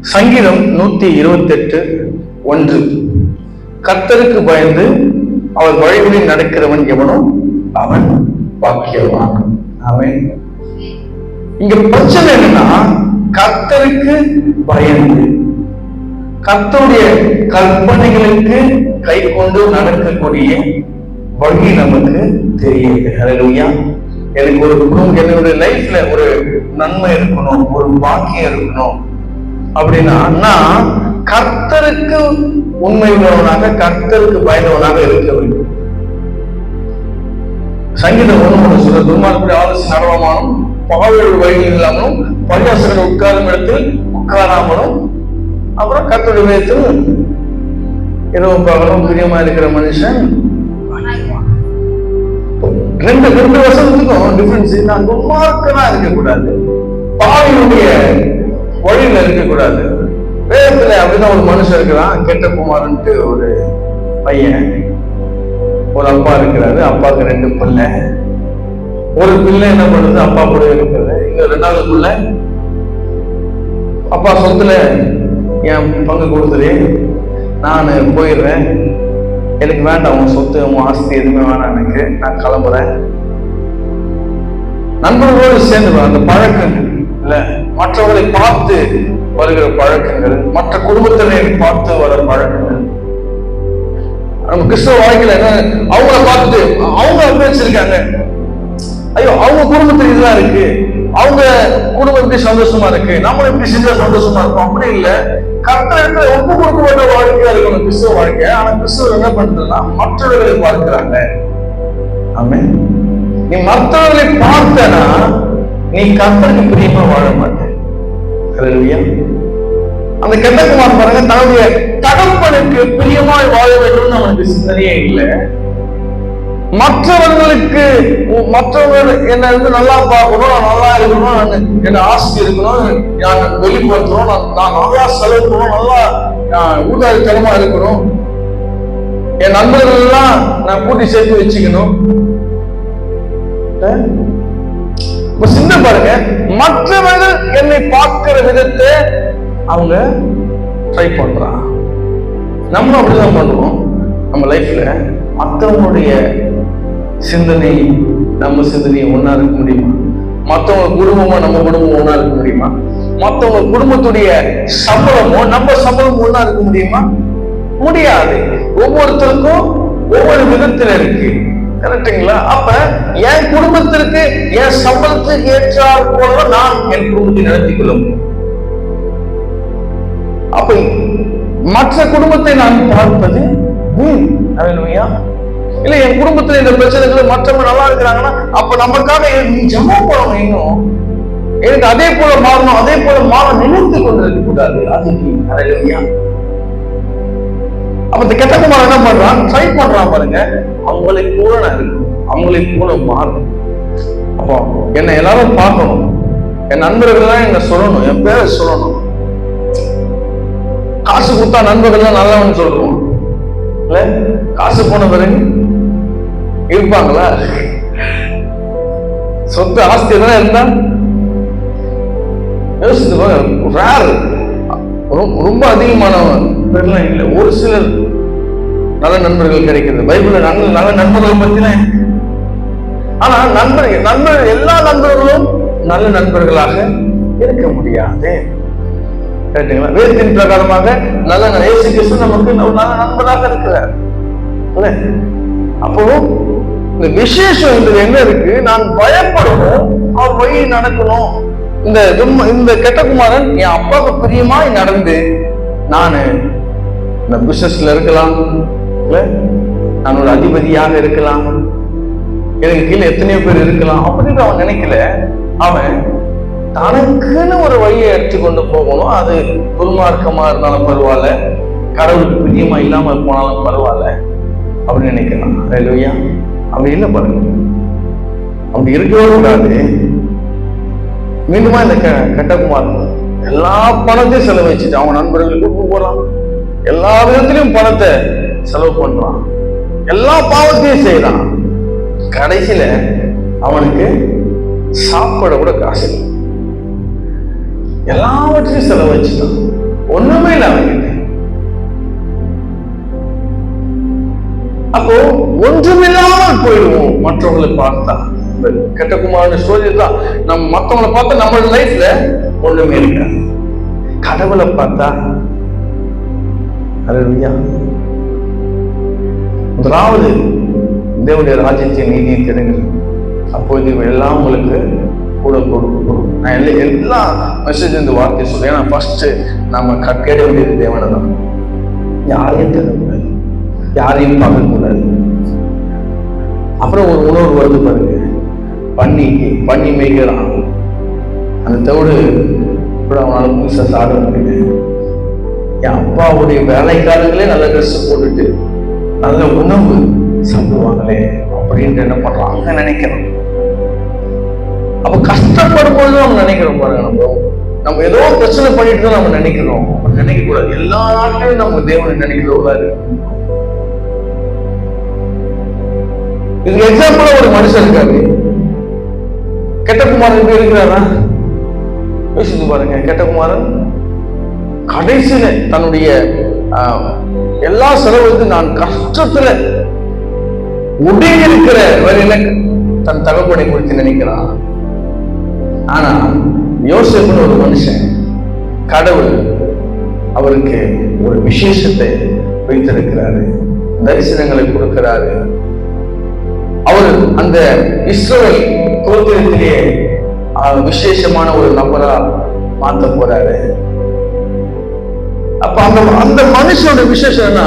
சங்கீதம் 128:1. கர்த்தருக்கு பயந்து அவர் வழிகளில் நடக்கிறவன் எவனோ அவன் பாக்கியவான். அவன் இங்க பிரச்சனை என்னன்னா, கர்த்தருக்கு பயந்து கர்த்தருடைய கற்பனைகளுக்கு கை கொண்டு நடக்கக்கூடிய வழி நமக்கு தெரியுது. ஹல்லேலூயா. எனக்கு ஒரு என்னுடைய லைஃப்ல ஒரு நன்மை இருக்கணும், ஒரு பாக்கியம் இருக்கணும் அப்படின்னா நான் கர்த்தருக்கு உண்மை உள்ளவனாக, கர்த்தருக்கு பயந்தவனாக இருக்க வேண்டும். சங்கீதம் 1 சொல்ற, துன்மார்க்கருடைய ஆலோசனை நடவாமலும் பாவிகளுடைய வழியில் இல்லாமலும் பரியாசகர்கள் உட்காரும் இடத்தில் உட்காராமலும், அப்புறம் கர்த்தருடைய வேதத்தில் இரவு பகலும் பிரியமா இருக்கிற மனுஷன். ரெண்டு வசனத்துக்கும் டிஃபரன்ஸ். நான் துன்மார்க்கனா இருக்கக்கூடாது, பாவியுடைய வழியில இருக்கக்கூடாது. வேதத்துல அப்படிதான் ஒரு மனுஷன் இருக்கிறான், கெட்ட குமாரன்ட்டு ஒரு பையன். ஒரு அப்பா இருக்கிறாரு, அப்பாவுக்கு 2 பிள்ளை. ஒரு பிள்ளை என்ன பண்ணுது, அப்பா கூட இருக்கிறது. இங்க 2வது பிள்ளை, அப்பா சொத்துல என் பங்கு கொடுத்துரு, நான் போயிடுறேன், எனக்கு வேண்டாம் உன் சொத்து உன் ஆஸ்தி எதுவுமே வேணாம், எனக்கு நான் கிளம்புறேன். நண்பர்களோடு சேர்ந்து அந்த பழக்கங்கள் இல்ல, மற்றவர்களை பார்த்து வருகிற பழக்கங்கள், மற்ற குடும்பத்தினரை பார்த்து வர பழக்கங்கள். நம்ம கிறிஸ்தவ வாழ்க்கையில என்ன, அவங்கள பார்த்துட்டு அவங்க பேசிருக்காங்க, ஐயோ அவங்க குடும்பத்துல இதுதான் இருக்கு, அவங்க குடும்பம் எப்படி சந்தோஷமா இருக்கு, நம்மளும் எப்படி செஞ்சா சந்தோஷமா இருக்கும். அப்படி இல்ல, கர்த்தருக்கு ஒப்பு கொடுக்கப்பட்ட வாழ்க்கையா இருக்கணும் கிறிஸ்தவ வாழ்க்கை. ஆனா கிறிஸ்தவர் என்ன பண்றதுன்னா மற்றவர்களை பார்க்கிறாங்க. ஆமென். நீ மற்றவர்களை பார்த்தனா நீ கர்த்தருக்கு பிரியமா வாழ மாட்டே. ஹல்லேலூயா. அந்த கெட்ட குமாரன் பாருங்க, தன்னுடைய தகப்பனுக்கு பிரியமாய் வாழ வேண்டும் அவனுக்கு சிந்தனையே இல்லை. மற்றவர்களுக்கு மற்றவர்கள் என்ன நல்லா பார்க்கணும், நான் நல்லா இருக்கணும், என்ன ஆஸ்தி இருக்கணும், நான் வெளிப்படுத்தணும், நான் நல்லா செலவு பண்ணணும், நல்லா ஊதாரித்தனமா இருக்கணும், என் நண்பர்கள் எல்லாம் நான் கூட்டி சேர்த்து வச்சுக்கணும். சின்ன பாருங்க, மற்றவர்கள் என்னை பார்க்கிற விதத்தை அவங்க ட்ரை பண்றான். நம்மளும் அப்படிதான் பண்ணுவோம். நம்ம லைஃப்ல மற்றவங்களுடைய சிந்தனை நம்ம சிந்தனை ஒன்னா இருக்க முடியுமா? மற்றவங்க குடும்பமோ நம்ம குடும்பம் ஒன்னா இருக்க முடியுமா? மற்றவங்க குடும்பத்துடைய சம்பளமோ நம்ம சம்பளம் ஒன்னா இருக்க முடியுமா? முடியாது. ஒவ்வொருத்தருக்கும் ஒவ்வொரு விதத்துல இருக்கு. கரெக்டுங்களா? அப்ப என் குடும்பத்திற்கு என் சம்பளத்துக்கு ஏற்றார் போல நான் என் குடும்பத்தை நடத்திக் கொள்ள முடியும். அப்ப மற்ற குடும்பத்தை நான் பார்ப்பது இல்ல, என் குடும்பத்துல இந்த பிரச்சனைகள் மற்றவங்க நல்லா இருக்கிறாங்கன்னா அப்ப நமக்காக நீ ஜெபம் பண்ணணும். இன்னும் எனக்கு அதே போல மாறணும், அதே போல மாற நினைத்து கொண்டிருக்க கூடாது. அதுக்கு ஹல்லேலூயா. அப்ப இந்த கெட்ட குமாரன் என்ன பண்றான், ட்ரை பண்றான் பாருங்க, அவங்களை போல நான் இருக்கணும், அவங்களை போல மாறணும். அப்போ என்னை எல்லாரும் பார்க்கணும், என் நண்பர்கள் என்ன சொல்லணும், என் பேரை சொல்லணும். காசு கொடுத்தா நண்பர்கள் தான் நல்லவன்னு சொல்றோம் இல்ல, காசு போன பிறகு இருப்பாங்களா? சொத்து ஆஸ்தி எதனா இருந்தா யோசித்து ரொம்ப அதிகமானவன் பேர்லாம் இல்லை. ஒரு சிலர் நல்ல நண்பர்கள் கிடைக்கிறது. பைபிள்ல நல்ல நண்பர்கள் பத்திலாம். ஆனா நண்பர்கள் எல்லா நண்பர்களும் நல்ல நண்பர்களாக இருக்க முடியாது. கேட்டீங்களா? வேதத்தின் பிரகாரமாக நல்ல இயேசு கிறிஸ்து நமக்கு நல்ல நண்பராக இருக்கிறார். அப்போ இந்த விசேஷம் என்ன இருக்கு, நான் பயப்படணும், அவர் வழி நடக்கணும். இந்த கெட்ட குமாரன் என் அப்பாவுக்கு பிரியமாய் நடந்து நானு இந்த பிசினஸ்ல இருக்கலாம், நான் ஒரு அதிபதியாக இருக்கலாம், எனக்கு கீழே எத்தனையோ பேர் இருக்கலாம் அப்படின்னு அவன் நினைக்கல. அவன் தனக்குன்னு ஒரு வழியை எடுத்துக்கொண்டு போகணும். அது துன்மார்க்கமா இருந்தாலும் பரவாயில்ல, கடவுளுக்கு பிரியமா இல்லாம போனாலும் பரவாயில்ல அப்படின்னு நினைக்கலாம். ஹல்லேலூயா. அப்படி இல்லை பாருங்க, அப்படி இருக்கவே கூடாது. மீண்டுமா இந்த கெட்டகுமாரன் எல்லா பணத்தையும் செலவு வச்சுட்டு அவன் நண்பர்களுக்கு போறான், எல்லா விதத்திலையும் பணத்தை செலவு பண்றான், எல்லா பாவத்தையும் செய்யறான். கடைசியில அவனுக்கு சாப்பிட கூட காசு இல்லை, எல்லாவற்றையும் செலவு வச்சுட்டான். ஒண்ணுமே இல்லை அவங்கிட்ட. அப்போ ஒன்றுமில்லாமல் போயிடுவோம் மற்றவங்களை பார்த்தா. கெட்ட குமாரன் ஸ்டோரி தான். நம்ம மற்றவங்களை பார்த்தா நம்மளோட லைஃப்ல ஒண்ணுமே இருக்காது. கடவுளை பார்த்தா அல்லேலூயா. முதலாவது தேவனுடைய ராஜ்யத்தின் நீதியை தேடுங்கள், அப்போது எல்லாம் உங்களுக்கு கூட கொடுக்கும். நான் எல்லா மெசேஜ் இந்த வார்த்தையை சொல்றேன். ஏன்னா ஃபர்ஸ்ட் நம்ம கேட வேண்டியது தேவனை தான். யாரையும் தேடக்கூடாது, யாரையும் பார்க்கக்கூடாது. அப்புறம் ஒரு உணர்வு வருது பாருங்க, பண்ணி மேய்க்கிறான். அந்த தவிடு கூட அவனால புதுசா சாட முடியுது. என் அப்பாவுடைய வேலைக்காரங்களே நல்ல ட்ரெஸ் போட்டுட்டு நல்ல உணவு சாப்பிடுவாங்களே அப்படின்ட்டு என்ன பண்றாங்க நினைக்கிறோம். அப்ப கஷ்டப்படும் போது நம்ம நினைக்கிறோம் பாருங்க, நம்ம ஏதோ பிரச்சனை பண்ணிட்டு தான் நம்ம நினைக்கிறோம். நினைக்க கூடாது. எல்லா நாட்களும் நம்ம தேவனை நினைக்கிறோம். இதுக்கு எக்ஸாம்பிளா ஒரு மனுஷன் இருக்காரு, கெட்ட குமாரன் இருக்கிறாரா? யோசிச்சு பாருங்க. கெட்ட குமாரன் கடைசியில தன்னுடைய எல்லா செலவுக்கு நான் கஷ்டத்துல உடைய இருக்கிற வரையில தன் தகப்பனை குறித்து நினைக்கிறான். ஆனா யோசேப்புன்னு ஒரு மனுஷன், கடவுள் அவருக்கு ஒரு விசேஷத்தை வைத்திருக்கிறாரு, தரிசனங்களை கொடுக்கிறாரு. அவர் அந்த இஸ்ரவேல் கோத்திரத்திலே விசேஷமான ஒரு நபரா மாத்த போறாரு. அப்ப அந்த மனுஷனோட விசேஷம்னா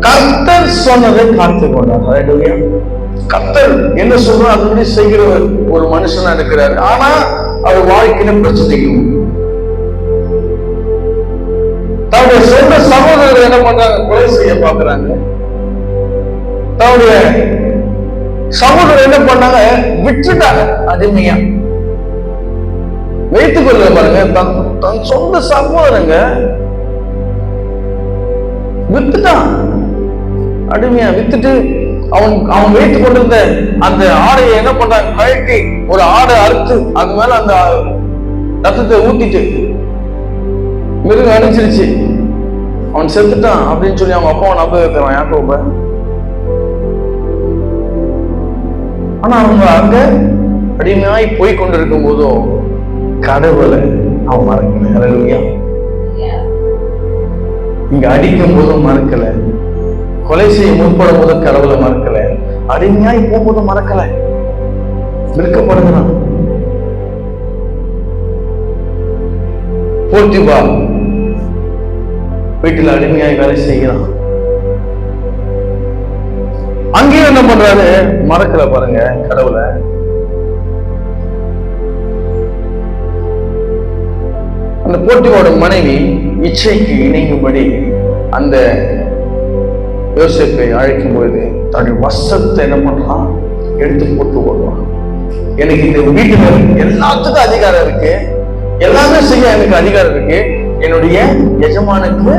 கர்த்தர் சொன்னதை காத்து கொண்டார். கர்த்தர் என்ன சொல்ற அதனுடைய செய்கிற ஒரு மனுஷனா இருக்கிறாரு. ஆனா அவர் வாழ்க்கையில பிரச்சனைக்கும் தன்னுடைய சொந்த சகோதரர் என்ன பண்றாங்க, கொலை செய்ய பாக்குறாங்க. தன்னுடைய சகோதரர் என்ன பண்ணாங்க, விட்டுட்டாங்க. அடிமையா வைத்துக் கொள்ள பாருங்க. தன் சொந்த சகோதரங்க வித்துட்டான். அடிமையா வித்துட்டு அவன் வைத்துக் கொண்டிருந்த அந்த ஆடையை என்ன பண்றாங்க, கழட்டி ஒரு ஆடை அறுத்து அது மேல அந்த ரத்தத்தை ஊத்திட்டு மிருகம் அடிச்சிருச்சு, அவன் செத்துட்டான் அப்படின்னு சொல்லி அவங்க அப்பாவை நம்ப வைக்கிறான், யாக்கோப. ஆனா அவங்க அங்க அடிமையாய் போய் கொண்டிருக்கும் போதும் கடவுளை அவன் மறக்கல. இங்க அடிக்கும் போதும் மறக்கல, கொலை செய்ய முற்படும் போதும் கடவுளை மறக்கல, அடிமையாய் போகும்போதும் மறக்கல, விற்கப்படுகிறான். போத்திபா வீட்டில் அடிமையாய் வேலை செய்கிறான். அங்கேயும் என்ன பண்றாரு, மறக்கல பாருங்க கடவுளை. அந்த போட்டியோட மனைவி இச்சைக்கு இணைங்கும்படி அந்த யோசேப்பை அழைக்கும் பொழுது தன்னுடைய வஸ்திரத்தை என்ன பண்றான், எடுத்து போட்டு ஓடுவான். எனக்கு இந்த வீட்டுல எல்லாத்துக்கும் அதிகாரம் இருக்கு, எல்லாமே செய்ய எனக்கு அதிகாரம் இருக்கு, என்னுடைய எஜமானுக்கு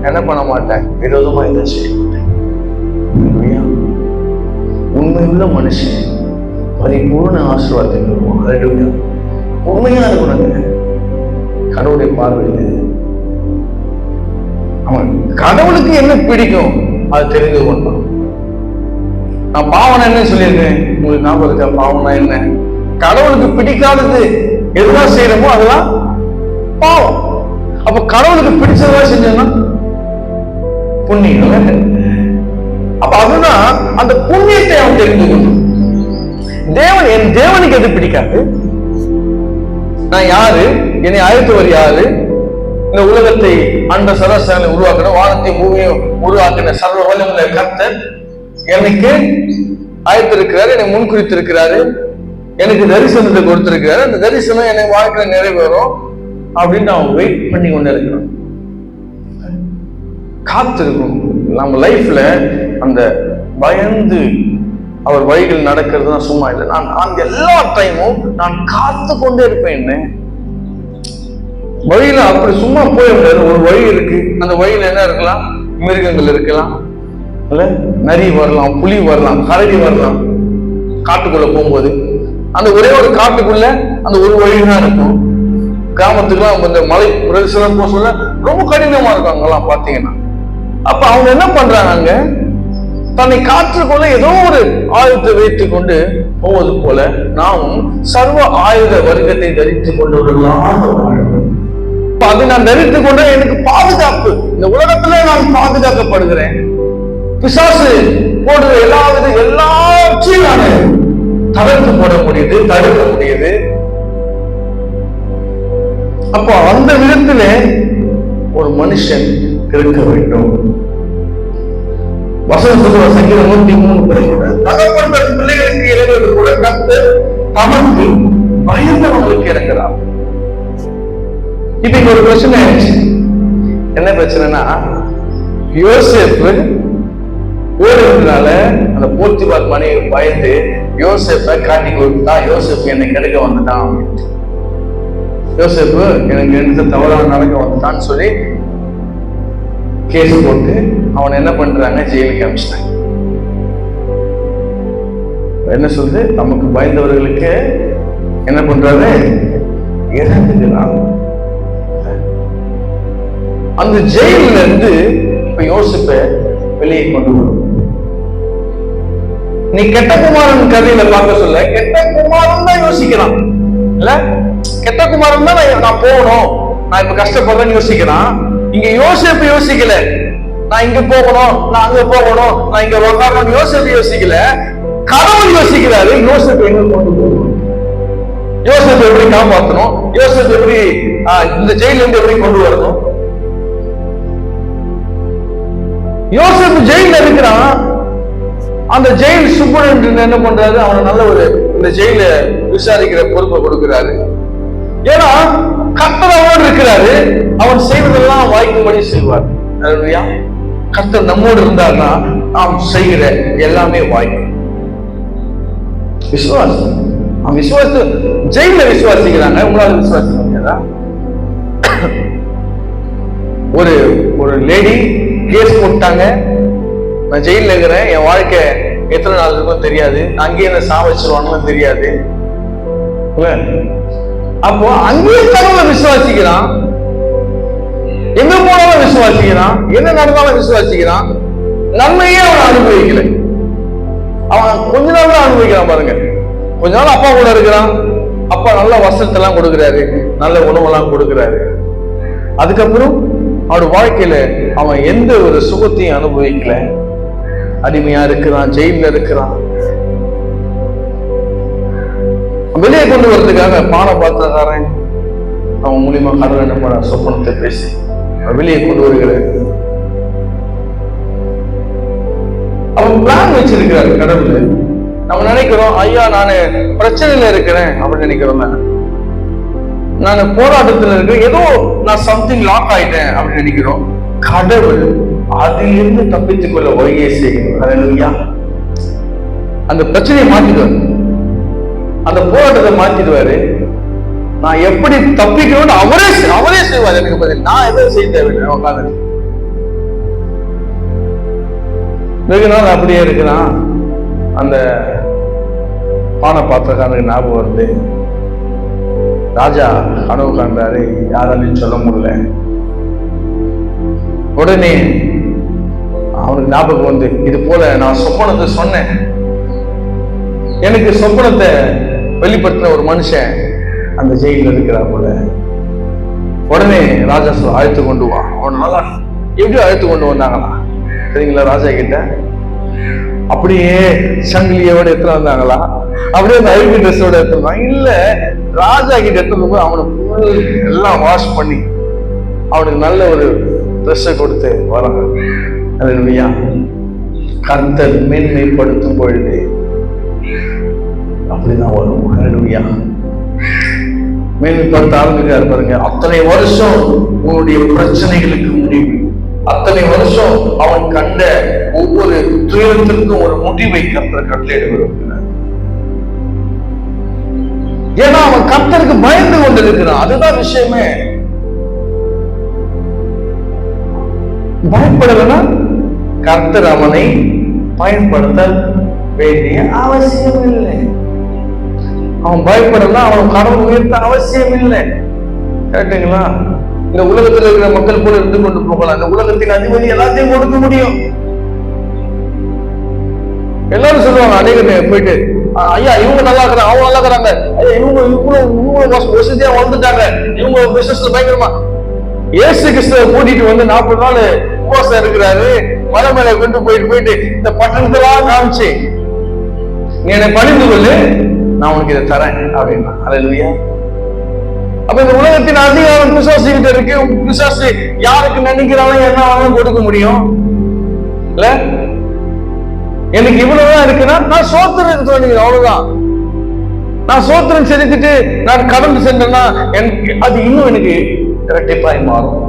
என்ன பண்ண மாட்டேன், விரோதமா இதை செய்ய மாட்டேன். உண்மையுள்ள மனுஷன் பரிபூர்ண ஆசீர்வாதத்தை பெறுவான். உண்மையா இருக்கணுங்க கடவுளுடைய பார்வையில். அவன் கடவுளுக்கு என்ன பிடிக்கும் அது தெரிந்து கொண்டான். நான் பாவனை என்ன சொல்லியிருக்கேன் உங்களுக்கு ஞாபகம் இருக்கா? பாவனா என்ன? கடவுளுக்கு பிடிக்காதது எதுதான் செய்யறோமோ அதெல்லாம் பாவம். அப்ப கடவுளுக்கு பிடிச்சதா செஞ்சோம்னா புண்ணியம். அப்ப அதுதான் அந்த புண்ணியத்தை அவன் தெரிந்து கொண்டான். என் தேவனுக்கு எது பிடிக்காது? நான் யாரு, என்னை அழைத்தவர் யாரு, இந்த உலகத்தை அண்ட சராசரங்களை உருவாக்கின, வானத்தை பூமியும் உருவாக்கின சர்வ வல்லமையுள்ள கர்த்தர் எனக்கு அழைத்திருக்கிறாரு, என்னை முன்குறித்திருக்கிறாரு, எனக்கு தரிசனத்தை கொடுத்திருக்கிறாரு. அந்த தரிசனம் எனக்கு வாழ்க்கையில நிறைவேறும் அப்படின்னு அவன் வெயிட் பண்ணி கொண்டு இருக்கிறான். காத்திருக்கும். நம்ம லைஃப்ல அந்த பயந்து அவர் வழிகள் நடக்கிறது தான் சும்மா இல்லை. நான் எல்லா டைமும் நான் காத்து கொண்டே இருப்பேன். வழியில அப்படி சும்மா போய் முடியாது. ஒரு வழி இருக்கு, அந்த வழியில என்ன இருக்கலாம், மிருகங்கள் இருக்கலாம், இல்ல நரி வரலாம், புலி வரலாம், கரடி வரலாம். காட்டுக்குள்ள போகும்போது அந்த ஒரே ஒரு காட்டுக்குள்ள அந்த ஒரு வழிதான் இருக்கும். கிராமத்துக்குலாம் கொஞ்சம் மலை பிரதேசம் போக சொல்ல ரொம்ப கடினமா இருக்கும் அங்கெல்லாம் பாத்தீங்கன்னா. அப்ப அவங்க என்ன பண்றாங்க, தன்னை காற்றுக்கொள்ள ஏதோ ஒரு ஆயுதத்தை வைத்துக் கொண்டு போவது போல நாமும் சர்வ ஆயுத வர்க்கத்தை தரித்துக் கொண்டவர்களாக வாழணும். அது நான் தரித்துக் கொண்ட எனக்கு பாதுகாப்பு, இந்த உலகத்துல நான் பாதுகாக்கப்படுகிறேன். பிசாசு போடுற எல்லாவற்றையும் நான் தவிர்த்து போட முடியுது, தடுக்க முடியுது. அப்போ அந்த விதத்துல ஒரு மனுஷன் இருக்க வேண்டும். வசனம் சொல்ற சங்கீதம் 103 தகப்பன் பிள்ளைகளுக்கு இறங்குவது கூட கர்த்தர் தமக்கு பயந்தவங்களுக்கு இறங்குறார். இப்ப இங்க ஒரு பிரச்சனை ஆயிடுச்சு. என்ன பிரச்சனைனா, யோசேப்பு ஓடுறதுனால அந்த போத்திபார் மனைவி பயந்து யோசேப்பை காட்டி கொடுத்தா, யோசேப்பு என்னை கெடுக்க வந்துட்டான், யோசேப்பு எனக்கு எந்த தவறான நடக்க வந்துட்டான்னு சொல்லி கேஸ் போட்டு அவனை என்ன பண்றாங்க, ஜெயிலுக்கு அனுப்பிச்சிட்டாங்க. என்ன சொல்றது, நமக்கு பயந்தவர்களுக்கு என்ன பண்றாரு, இறங்குகிறான். அந்த ஜெயில இருந்து இப்ப யோசிப்ப வெளியே கொண்டு வரும். நீ கெட்ட குமாரன் கதையில பார்க்க சொல்ல, கெட்ட குமாரன் தான் யோசிக்கிறான் இல்ல, கெட்ட குமாரன் தான் நான் போகணும், நான் இப்ப கஷ்டப்படுறேன்னு யோசிக்கிறான். இங்க யோசிப்பு யோசிக்கல, நான் இங்க போகணும், நான் அங்க போகணும், நான் இங்க உட்காரணும், யோசிப்பு யோசிக்கல, கடவுள் யோசிக்கிறாரு. யோசிப்பு எங்க கொண்டு போகணும், யோசிப்பு எப்படி காப்பாற்றணும், யோசிப்பு எப்படி இந்த ஜெயில இருந்து எப்படி கொண்டு வரணும். யோசிப்பு ஜெயில இருக்கிறான். அந்த ஜெயில் சூப்பரண்ட் என்ன பண்றாரு, அவனை நல்ல ஒரு இந்த ஜெயில விசாரிக்கிற பொறுப்பை கொடுக்கிறாரு. ஏன்னா கர்த்தர் அவனோடு இருக்கிறாரு, அவன் செய்வதெல்லாம் வாய்க்கும்படி செய்வார். கர்த்தர் நம்மோடு இருந்தார்னா நாம் செய்கிற எல்லாமே வாய்க்கும். விசுவாசம், அவன் விசுவாச ஜெயில விசுவாசிக்கிறாங்க, உங்களால விசுவாசிக்க முடியாதா? ஒரு லேடி கேஸ் போட்டாங்க, நான் ஜெயில இருக்கிறேன், என் வாழ்க்கை எத்தனை நாள் இருக்கும் தெரியாது, அங்கேயே என்ன சாவச்சிருவான்னு தெரியாது. அப்போ அங்கேயே கடவுளை விசுவாசிக்கிறான், எங்க போனாலும் விசுவாசிக்கிறான், என்ன நடந்தாலும் விசுவாசிக்கிறான். நன்மையே அவன் அனுபவிக்கல. அவன் கொஞ்ச நாள் தான் அனுபவிக்கிறான் பாருங்க. கொஞ்ச நாள் அப்பா கூட இருக்கிறான், அப்பா நல்ல வசனத்தை எல்லாம் கொடுக்கிறாரு, நல்ல உணவெல்லாம் கொடுக்கிறாரு. அதுக்கப்புறம் அவனோட வாழ்க்கையில அவன் எந்த ஒரு சுகத்தையும் அனுபவிக்கல. அடிமையா இருக்கிறான், ஜெயில இருக்கிறான். வெளியே கொண்டு வரதுக்காக பானபாத்திரக்காரன் அவன் மூலியமா கடவுள் நம்ம சொப்பனத்தை பேசி வெளியே கொண்டு வருகிறார். அவன் பிளான் வச்சிருக்கிறார் கடவுள். நம்ம நினைக்கிறோம், ஐயா நானு பிரச்சனையில இருக்கிறேன் அப்படின்னு நினைக்கிறோம், நான் போராட்டத்துல இருக்கிறேன், ஏதோ நான் சம்திங் லாக் ஆயிட்டேன் அப்படின்னு நினைக்கிறோம். கடவுள் அதிலிருந்து தப்பித்துக் கொள்ள வழியை செய்கிறார். அந்த பிரச்சனையை மாத்திடுவார், அந்த போராட்டத்தை மாத்திடுவாரு. நான் எப்படி தப்பிக்கணும்னு அவரே செய்வார் எனக்கு பதில். நான் எதுவும் செய்ய தேவையில்லை. உட்காந்து வெகு நாள் அப்படியே இருக்கிறான். அந்த பானை பாத்திரக்காரனுக்கு ஞாபகம் வருது, ராஜா கனவு காண்றாரு, யாராலையும் சொல்ல முடியல. உடனே அவனுக்கு ஞாபகம் வந்து, இது போல நான் சொப்பனத்தை சொன்னேன், எனக்கு சொப்பனத்தை வெளிப்படுத்தின ஒரு மனுஷன் அந்த ஜெயில இருக்கிறா போல. உடனே ராஜா அழைத்து கொண்டு வா. அவன் நல்லா எப்படி அழைத்து கொண்டு வந்தாங்களா சரிங்களா, ராஜா கிட்ட அப்படியே சங்கிலியோட எடுத்துட்டு வந்தாங்களா, அப்படியே அந்த அழுகு ட்ரெஸ்ஸோட எடுத்துருந்தாங்க. இல்ல, ராஜா கிட்ட எடுத்துக்கும் போது அவனை எல்லாம் வாஷ் பண்ணி அவனுக்கு நல்ல ஒரு ட்ரெஸ்ஸை கொடுத்து வராங்க. அல்லேலூயா. கர்த்தர் மேன்மைப்படுத்தும் பொழுது அப்படிதான் வரும். அல்லேலூயா. மேன்மைப்படுத்த ஆரம்பிக்கிறார் பாருங்க. அத்தனை வருஷம் உன்னுடைய பிரச்சனைகளுக்கு முடிவு, அத்தனை வருஷம் அவன் கண்ட ஒவ்வொரு துயரத்திற்கும் ஒரு முடிவை கர்த்தர் கட்டளையிட விரும்புகிறார். ஏன்னா அவன் கர்த்தருக்கு பயந்து கொண்டிருக்கிறான். அதுதான் விஷயமே. பயப்படலன்னா கர்த்தர் அவனை பயன்படுத்த வேண்டிய அவசியம் இல்லை. அவன் பயப்படலாம், அவன் கடவுள் உயர்த்த அவசியம் இல்லை. கேட்டீங்களா? இந்த உலகத்தில் இருக்கிற மக்கள் கூட இருந்து கொண்டு போகலாம். இந்த உலகத்தின் அதிபதி எல்லாத்தையும் கொடுக்க முடியும். எல்லாரும் சொல்லுவாங்க, அநேகர் போயிட்டு, ஐயா இவங்க நல்லா இருக்கிறாங்க, அவங்க நல்லா இருக்கிறாங்க, ஐயா இவங்க வசதியா வளர்ந்துட்டாங்க, இவங்க பிசினஸ்ல பயங்கரமா. இயேசு கிறிஸ்துவ கூட்டிட்டு வந்து 40 நாள் உபவாசம் இருக்கிறாரு. மலை மேல கொண்டு போயிட்டு இந்த பட்டணத்தெல்லாம் காமிச்சு, நீ என்னை பணிந்து கொள்ளு, நான் உனக்கு இதை தரேன் அப்படின்னா. அல்லேலூயா. அப்ப இந்த உலகத்தின் அதிகாரம் பிசாசுகிட்ட இருக்கு. பிசாசு யாருக்கு நினைக்கிறாலும் என்ன வேணாலும் கொடுக்க முடியும் இல்ல? எனக்கு இவ்வளவுதான் இருக்குன்னா நான் சோத்திரம் சொன்னீங்க, அவ்வளவுதான். நான் சோத்திரம் செலுத்திட்டு நான் கடந்து சென்றேன்னா எனக்கு அது இன்னும் எனக்கு இரட்டிப்பாய் மாறும்.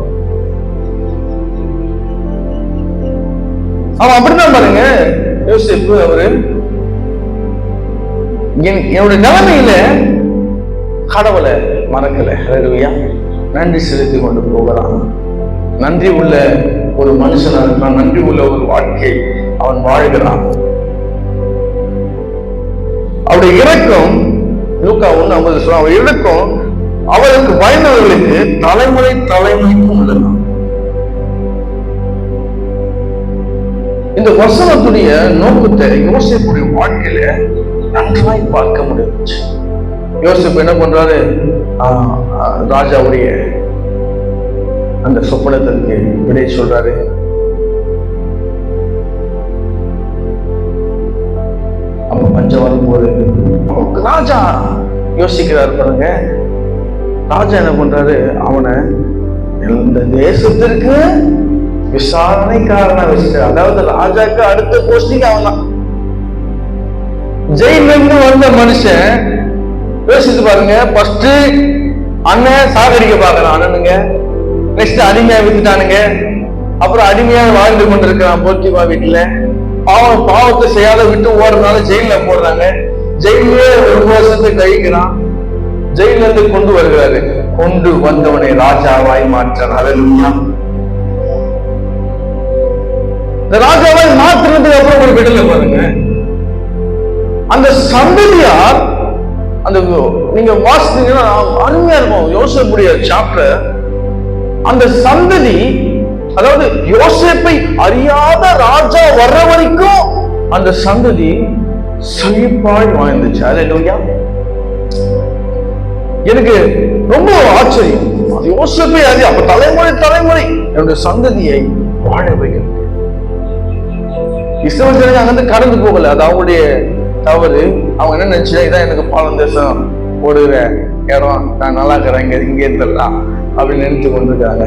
அவன் அப்படித்தான் பாருங்க. யோசேப்பு அவரு என்னுடைய நிலைமையில கடவுளை மறக்கல. அல்லேலூயா. நன்றி செலுத்தி கொண்டு போகிறான். நன்றி உள்ள ஒரு மனுஷனா இருக்கான். நன்றி உள்ள ஒரு வாழ்க்கை அவன் வாழ்கிறான். அவருடைய இரக்கம் லூக்கா 1:50 சொல்ல, அவர் இரக்கம் அவருக்கு பயந்தவர்களுக்கு தலைமுறை தலைமுறைக்கும் உள்ளதான். இந்த வசனத்துடைய நோக்கத்தை யோசேப்புடைய வாழ்க்கையில நன்றாய் பார்க்க முடிஞ்சிச்சு. யோசேப்பு என்ன பண்றாரு? ராஜாவுடைய அந்த சொப்பனத்திற்கு விடை சொல்றாரு. அப்ப பஞ்சம் வரும்போது ராஜா யோசிக்கிறார் பாருங்க. ராஜா என்ன பண்றாரு? அவனை இந்த தேசத்திற்கு விசாரணைக்காரனா வச்சுட்டாரு. அதாவது ராஜாக்கு அடுத்த போஸ்டிங் அவன் தான். ஜெயில இருந்து வந்த மனுஷன் யோசிச்சு பாருங்க. ஃபர்ஸ்ட் அண்ணன் சாகடிக்க பாக்குறான் அண்ணனுங்க. நெக்ஸ்ட் அடிமையா வித்துட்டானுங்க. அப்புறம் அடிமையா வாழ்ந்து கொண்டிருக்கிறான் போர்த்திபா வீட்டுல. பாவத்தை செய்யாத விட்டு ஓடுறதுனால ஜெயில போடுறாங்க. ஜெயிலே 1 வருஷத்தை கழிக்கிறான். ஜெயில இருந்து கொண்டு வருகிறாரு. கொண்டு வந்தவனை ராஜாவாய் மாற்றான். அல்லேலூயா. இந்த ராஜாவாய் மாற்றுறதுக்கு அப்புறம் ஒரு விடல பாருங்க. அந்த சந்ததியார், அந்த நீங்க வாசித்தீங்கன்னா அருமையா இருக்கும் யோசேப்புடைய சாப்டர். அந்த சந்ததி, அதாவது யோசேப்பை அறியாத ராஜா வர்ற வரைக்கும் அந்த சந்ததி செழிப்பாய் வாழ்ந்துச்சு. அல்லேலூயா. எனக்கு ரொம்ப ஆச்சரியம். யோசேப்பை அறிய, அப்ப தலைமுறை தலைமுறை என்னுடைய சந்ததியை வாழ வைக்கிறது. இஸ்ரவேல் ஜனங்க அங்கிருந்து கடந்து போகல. அது அவங்களுடைய தவறு. அவங்க என்ன நினைச்சா, இதான் எனக்கு பாலம் தேசம் ஓடுகிற இடம், நான் நல்லா இருக்கிறேன், இங்கே இருந்துடலாம் அப்படின்னு நினைத்து கொண்டிருக்காங்க.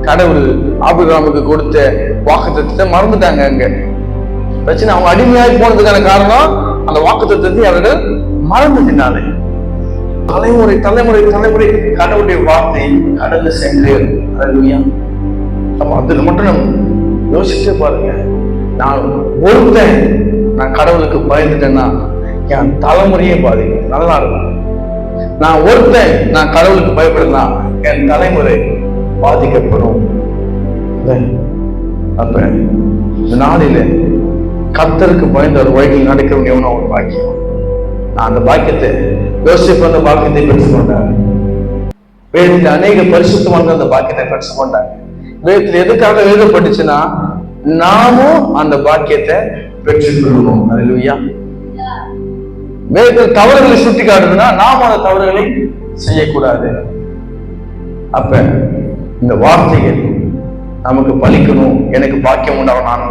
கடவுள் ஆபிரகாமுக்கு கொடுத்த வாக்குத்தத்தத்தை மறந்துட்டாங்க. அங்க பிரச்சனை, அவங்க அடிமையாகி போனதுக்கான காரணம் அந்த வாக்குத்தத்தத்தை அவர்கள் மறந்துட்டாங்க. தலைமுறை தலைமுறை தலைமுறை கடவுளுடைய வார்த்தை கடந்து சென்று. அல்லேலூயா. அப்ப அதுல மட்டும் நம்ம யோசிச்சு பாருங்க. நான் ஒருத்தன் நான் கடவுளுக்கு பயந்துட்டேன்னா என் தலைமுறையே பாதிக்கும். நல்லா இருக்கும். நான் ஒருத்தன் நான் கடவுளுக்கு பயப்படுறேன்னா என் தலைமுறை பாதிக்கப்படும். அப்ப இந்த நாளில கர்த்தருக்கு பயந்த ஒரு வழியில் நடக்கிறவங்க எவனோ ஒரு பாக்கியம். நான் அந்த பாக்கியத்தை யோசிப்பு அந்த பாக்கியத்தை பெற்றுக் கொண்டார். வேதத்தில் அநேக பரிசுத்தவான்கள் அந்த பாக்கியத்தை பெற்றுக் கொண்டாங்க. வேதத்தில் எதுக்காக எழுதப்பட்டுச்சுன்னா நாமும் அந்த பாக்கியத்தை பெற்றுக் கொள்வோம். அல்லேலூயா. வேதத்தில் தவறுகளை சுட்டி காட்டுதுன்னா நாம் அந்த தவறுகளை செய்யக்கூடாது. அப்ப இந்த வார்த்தைகள் நமக்கு பலிக்கணும். எனக்கு பாக்கியம் உண்டாகும். நான்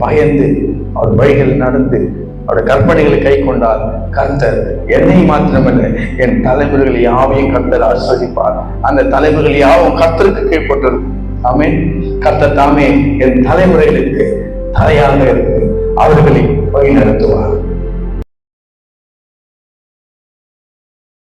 பயந்து அவர் வழிகள் நடந்து அவருடைய கற்பனைகளை கை கொண்டால் கர்த்தர் என்னை மாத்திரமல்ல என் தலைவர்கள் யாவையும் கர்த்தர் ஆசீர்வதிப்பார். அந்த தலைவர்கள் யாவும் கர்த்தருக்கு கீழ்ப்பட்டிருக்கும். ஆமென். கர்த்தர் தாமே என் தலைமுறைகளுக்கு தலையாக இருந்து அவர்களை வழி நடத்துவார்.